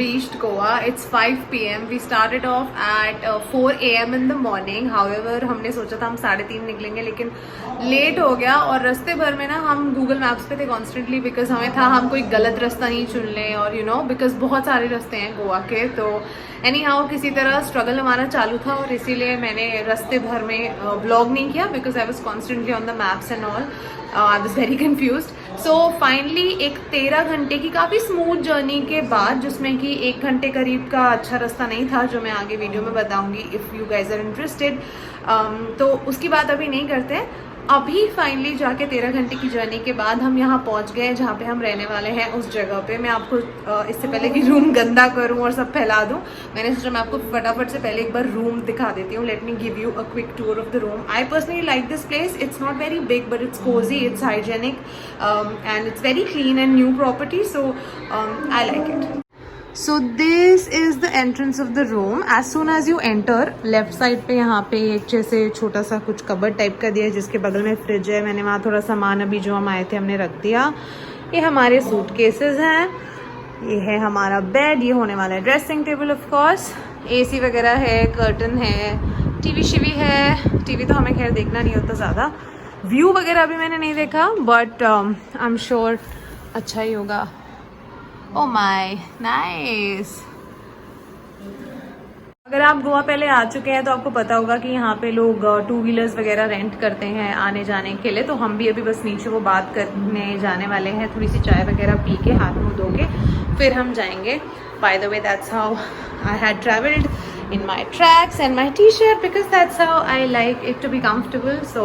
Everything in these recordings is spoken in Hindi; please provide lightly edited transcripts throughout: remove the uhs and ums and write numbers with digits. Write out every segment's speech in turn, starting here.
reached Goa. It's 5 p.m. We started off at 4 a.m. in the morning. However, हमने सोचा था हम 3:30 निकलेंगे, लेकिन लेट हो गया और रास्ते भर में ना हम गूगल मैप्स पे थे कॉन्स्टेंटली, बिकॉज हमें था हम कोई गलत रास्ता नहीं चुन लें, और यू नो बिकॉज बहुत सारे रास्ते हैं गोवा के. तो एनी हाउ किसी तरह स्ट्रगल हमारा चालू था और इसीलिए मैंने रास्ते भर में व्लॉग नहीं किया, because I was constantly on the maps and all. I was very confuse. So finally एक 13 घंटे की काफ़ी स्मूथ जर्नी के बाद, जिसमें कि 1 घंटे करीब का अच्छा रास्ता नहीं था, जो मैं आगे वीडियो में बताऊंगी if you guys are interested. तो उसकी बात अभी नहीं करते हैं. अभी फाइनली जाके 13 घंटे की जर्नी के बाद हम यहाँ पहुँच गए जहाँ पे हम रहने वाले हैं, उस जगह पे. मैं आपको इससे पहले कि रूम गंदा करूँ और सब फैला दूँ, मैंने सोचा मैं आपको फटाफट से पहले एक बार रूम दिखा देती हूँ. Let me give you a quick tour of the room. I personally like this place. It's not very big but it's cosy, it's hygienic and it's very clean and new property, so I like it. So this is the entrance of the room. As soon as you enter, left side पे यहाँ पे एक जैसे छोटा सा कुछ कबर्ड टाइप का दिया है, जिसके बगल में फ्रिज है. मैंने वहाँ थोड़ा सामान अभी जो हम आए थे हमने रख दिया. ये हमारे सूटकेसेस हैं, ये है हमारा बेड, ये होने वाला है dressing table of course. AC वगैरह है, कर्टन है, टीवी शिवी है. टीवी तो हमें खैर देखना नहीं होता ज़्यादा. व्यू वगैरह अभी मैंने नहीं देखा, बट आई एम श्योर अच्छा ही होगा. Oh my, nice. अगर आप गोवा पहले आ चुके हैं तो आपको पता होगा कि यहाँ पे लोग 2 व्हीलर्स वगैरह रेंट करते हैं आने जाने के लिए. तो हम भी अभी बस नीचे वो बात करने जाने वाले हैं, थोड़ी सी चाय वगैरह पी के हाथ मुँह धो के फिर हम जाएंगे. By the way that's how I had travelled in my tracks and my t-shirt because that's how I like it to be comfortable, so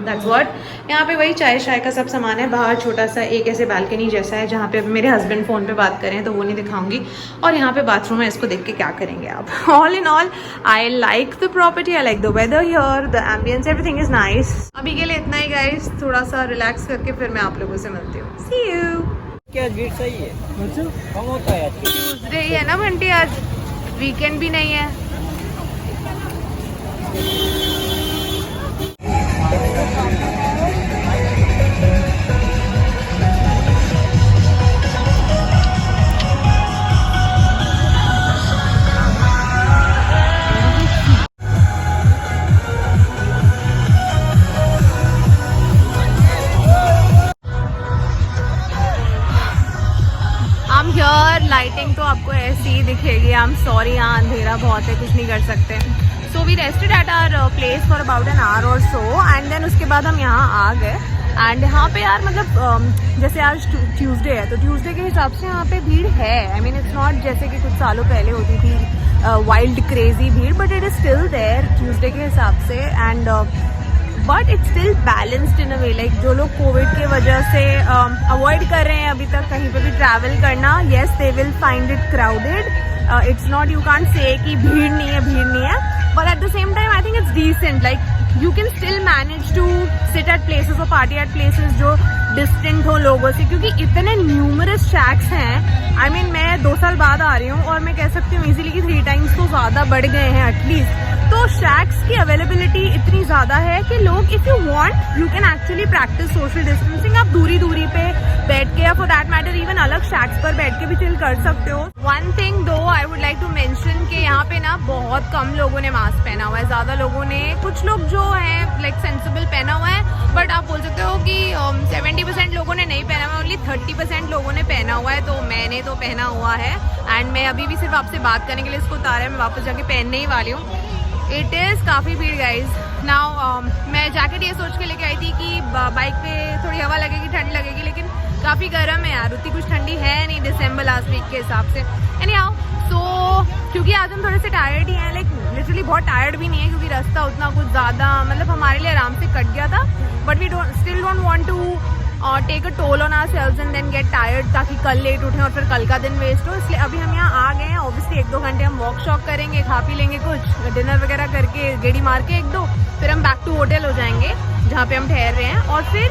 that's what. यहाँ पे वही चाय शाय का सब सामान है. बाहर छोटा सा एक ऐसे बालकनी जैसा है जहाँ पे मेरे हस्बैंड फ़ोन पे बात करें, तो वो नहीं दिखाऊंगी. और यहाँ पे बाथरूम है, इसको देख के क्या करेंगे आप. All in all I like the property, I like the weather here, the ambience, everything is nice. अभी के लिए इतना ही गाइस. थोड़ा सा रिलैक्स करके फिर मैं आप लोगों से मिलती हूँ. सी यू. क्या डेट सही है? कम होता है आज. ट्यूजडे ही है ना बंटी, आज वीकेंड भी नहीं है. लाइटिंग तो आपको ऐसी ही दिखेगी. आई एम सॉरी, यहाँ अंधेरा बहुत है, कुछ नहीं कर सकते. So we rested at our place for about an hour और सो, एंड देन उसके बाद हम यहाँ आ गए. एंड यहाँ पे यार मतलब जैसे आज ट्यूसडे है, तो ट्यूसडे के हिसाब से यहाँ पे भीड़ है. आई मीन इट्स नॉट जैसे कि कुछ सालों पहले होती थी वाइल्ड क्रेजी भीड़, but it is still there Tuesday के हिसाब से. And but it's still balanced in a way. Like जो लोग कोविड की वजह से अवॉइड कर रहे हैं अभी तक कहीं पे भी ट्रैवल करना, yes they will find it crowded. It's not, you can't say कि भीड़ नहीं है, but at the same time I think it's decent. Like you can still manage to sit at places और पार्टी एट प्लेसेस जो डिस्टेंट हो लोगों से, क्योंकि इतने न्यूमरस शैक्स हैं. आई मीन मैं 2 साल बाद आ रही हूँ और मैं कह सकती हूँ इजीली कि 3 टाइम्स तो ज़्यादा बढ़ गए हैं एटलीस्ट. तो शैक्स की अवेलेबिलिटी इतनी ज़्यादा है कि लोग, if you want you can actually practice social distancing. आप दूरी पे बैठ के, या फॉर दैट मैटर इवन अलग शैक्स पर बैठ के भी चिल कर सकते हो. One thing though I would like to mention कि यहाँ पे ना बहुत कम लोगों ने मास्क पहना हुआ है. ज़्यादा लोगों ने, कुछ लोग जो हैं लाइक सेंसिबल पहना हुआ है, बट आप बोल सकते हो कि 70% लोगों ने नहीं पहना हुआ, ओनली 30% लोगों ने पहना हुआ है. तो मैंने तो पहना हुआ है एंड मैं अभी भी सिर्फ आपसे बात करने के लिए इसको उतारा है. मैं वापस जाके पहनने ही वाली हूँ. इट इज़ काफ़ी भीड़ गाइज. नाउ मैं जैकेट ये सोच के लेके आई थी कि बाइक पे थोड़ी हवा लगेगी, ठंड लगेगी, लेकिन काफ़ी गर्म है यार. उतनी कुछ ठंडी है नहीं दिसंबर लास्ट वीक के हिसाब से. एनी हाउ, सो क्योंकि आज हम थोड़े से टायर्ड ही हैं, लाइक लिटरली बहुत टायर्ड भी नहीं है, क्योंकि रास्ता उतना कुछ ज़्यादा मतलब हमारे लिए आराम से कट गया था. But we still don't want to take a toll on ourselves and then get tired, ताकि कल लेट उठें और फिर कल का दिन वेस्ट हो. इसलिए अभी हम यहाँ आ गए हैं. ऑब्वियसली 1-2 घंटे हम वॉक शॉक करेंगे, खा पी लेंगे कुछ, डिनर वगैरह करके गेड़ी मार के 1-2, फिर हम बैक टू होटल हो जाएंगे जहाँ पे हम ठहर रहे हैं. और फिर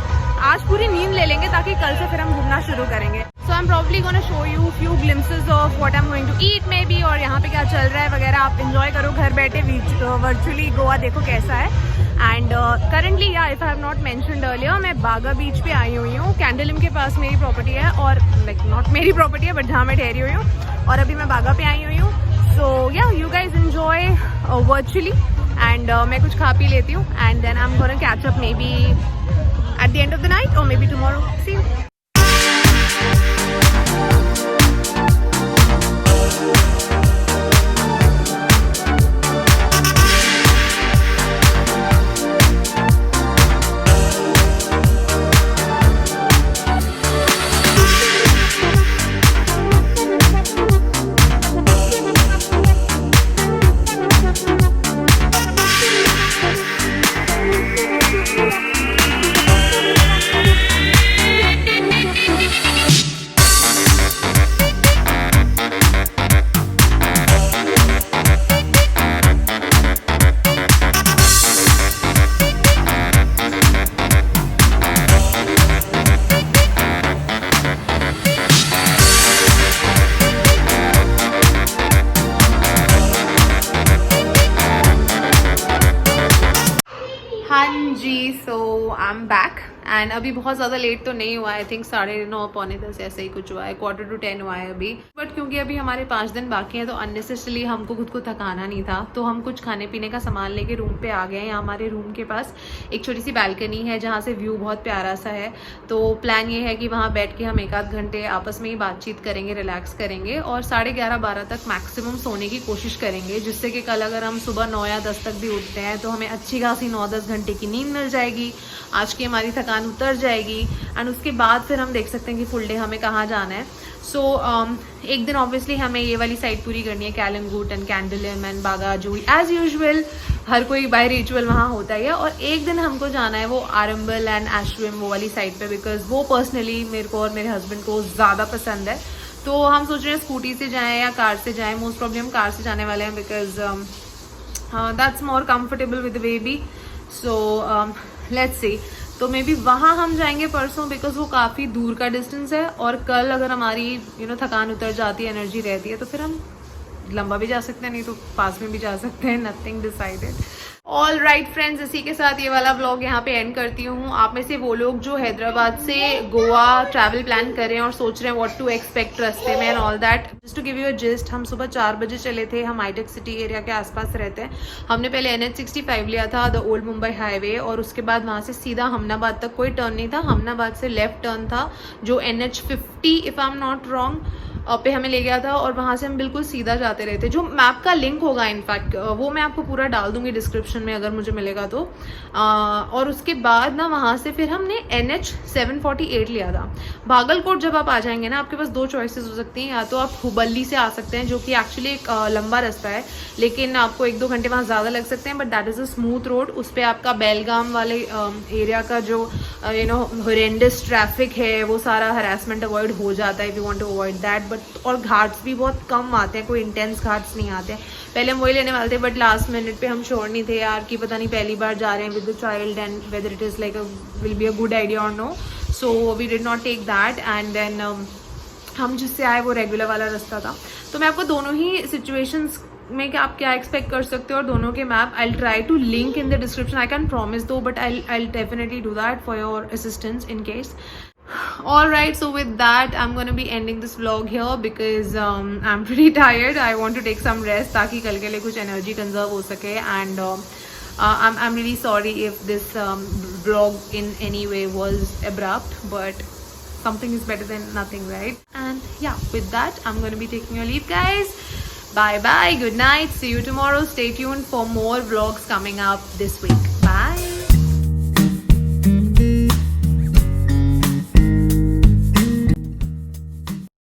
आज पूरी नींद ले लेंगे ताकि कल से फिर हम घूमना शुरू करेंगे. So I am probably gonna show you few glimpses of what I am going to eat maybe, और यहाँ पे क्या चल रहा है वगैरह. आप एंजॉय करो घर बैठे, वर्चुअली गोवा देखो कैसा है. एंड करंटली या if I have not mentioned earlier, मैं बागा बीच पे आई हुई हूँ. कैंडोलिम के पास मेरी प्रॉपर्टी है, और लाइक नॉट मेरी प्रॉपर्टी है बट जहाँ मैं ठहरी हुई हूँ, और अभी मैं बागा पे आई हुई हूँ. So yeah you guys enjoy virtually, and मैं कुछ खा पी लेती हूँ, and then I am gonna catch up maybe at the end of the night और maybe tomorrow. See you. हाँ जी, so I am back, and अभी बहुत ज़्यादा लेट तो नहीं हुआ. आई थिंक 9:30 पौने 10 ऐसे ही कुछ हुआ है. 9:45 हुआ है अभी. बट क्योंकि अभी हमारे 5 दिन बाकी हैं तो अननेसेसरली हमको खुद को थकाना नहीं था, तो हम कुछ खाने पीने का सामान लेके रूम पे आ गए हैं. यहाँ हमारे रूम के पास एक छोटी सी बैल्कनी है जहाँ से व्यू बहुत प्यारा सा है. तो प्लान ये है कि वहाँ बैठ के हम 1-8 घंटे आपस में ही बातचीत करेंगे, रिलैक्स करेंगे, और 11:30-12 तक मैक्सिमम सोने की कोशिश करेंगे, जिससे कि कल अगर हम सुबह 9 या 10 तक भी उठते हैं तो हमें अच्छी खासी 9-10 घंटे की नींद मिल जाएगी. आज की हमारी थकान उतर जाएगी, एंड उसके बाद फिर हम देख सकते हैं कि फुल डे हमें कहाँ जाना है. सो एक दिन ऑब्वियसली हमें ये वाली साइड पूरी करनी है, कैलमगूट एंड कैंडोलिम एंड बागा जूही. एज यूजुअल हर कोई बाय रिचुअल वहाँ होता ही है. और एक दिन हमको जाना है वो आरंबल एंड एशविम, वो वाली साइड पे, बिकॉज वो पर्सनली मेरे को और मेरे हस्बैंड को ज़्यादा पसंद है. तो हम सोच रहे हैं स्कूटी से जाएँ या कार से जाएँ. मोस्ट प्रॉब्ली हम कार से जाने वाले हैं, because that's more comfortable with the baby. So let's see. तो मे बी वहाँ हम जाएंगे परसों, बिकॉज वो काफ़ी दूर का डिस्टेंस है. और कल अगर हमारी थकान उतर जाती है, एनर्जी रहती है, तो फिर हम लंबा भी जा सकते हैं, नहीं तो पास में भी जा सकते हैं. Nothing decided. All right friends, इसी के साथ ये वाला व्लॉग यहाँ पे एंड करती हूँ. आप में से वो लोग जो हैदराबाद से गोवा ट्रैवल प्लान कर रहे हैं और सोच रहे हैं व्हाट टू एक्सपेक्ट रास्ते में and all that, just to give you a gist, हम सुबह 4 बजे चले थे. हम हाईटेक सिटी एरिया के आसपास रहते हैं. हमने पहले NH65 लिया था, द ओल्ड मुंबई हाईवे, और उसके बाद वहाँ से सीधा हमनाबाद तक कोई टर्न नहीं था. हमनाबाद से लेफ्ट टर्न था जो NH50 if I am not wrong पे हमें ले गया था, और वहाँ से हम बिल्कुल सीधा जाते रहते. जो मैप का लिंक होगा इनफैक्ट वो मैं आपको पूरा डाल दूंगी डिस्क्रिप्शन में अगर मुझे मिलेगा तो. और उसके बाद ना वहाँ से फिर हमने NH748 लिया था. भागलकोट जब आप आ जाएंगे ना, आपके पास 2 चॉइसेस हो सकती हैं. या तो आप हुबली से आ सकते हैं, जो कि एक्चुअली एक लंबा रास्ता है, लेकिन आपको 1-2 घंटे वहाँ ज़्यादा लग सकते हैं, but that is a smooth road. उस पर आपका बेलगाम वाले एरिया का जो हॉरेंडस ट्रैफिक है, वो सारा हरासमेंट अवॉइड हो जाता है if you want to avoid that. But और घाट्स भी बहुत कम आते हैं, कोई इंटेंस घाट्स नहीं आते हैं. पहले हम वही लेने वाले थे, बट लास्ट मिनट पे हम श्योर नहीं थे यार कि पता नहीं पहली बार जा रहे हैं with the child and whether it is like will be a good idea और no. So we did not take that, and then हम जिससे आए वो रेगुलर वाला रास्ता था. तो मैं आपको दोनों ही सिचुएशंस में कि आप क्या एक्सपेक्ट कर सकते हो और दोनों के map I try to link in the description. I can promise though, but I definitely do that for your assistance in case. Alright, so with that I'm going to be ending this vlog here because I'm pretty tired. I want to take some rest ताकि कल के लिए कुछ energy conserve हो सके. And I'm really sorry if this vlog in any way was abrupt, but something is better than nothing, right? And yeah, with that I'm going to be taking your leave, guys. Bye bye, good night, see you tomorrow. Stay tuned for more vlogs coming up this week.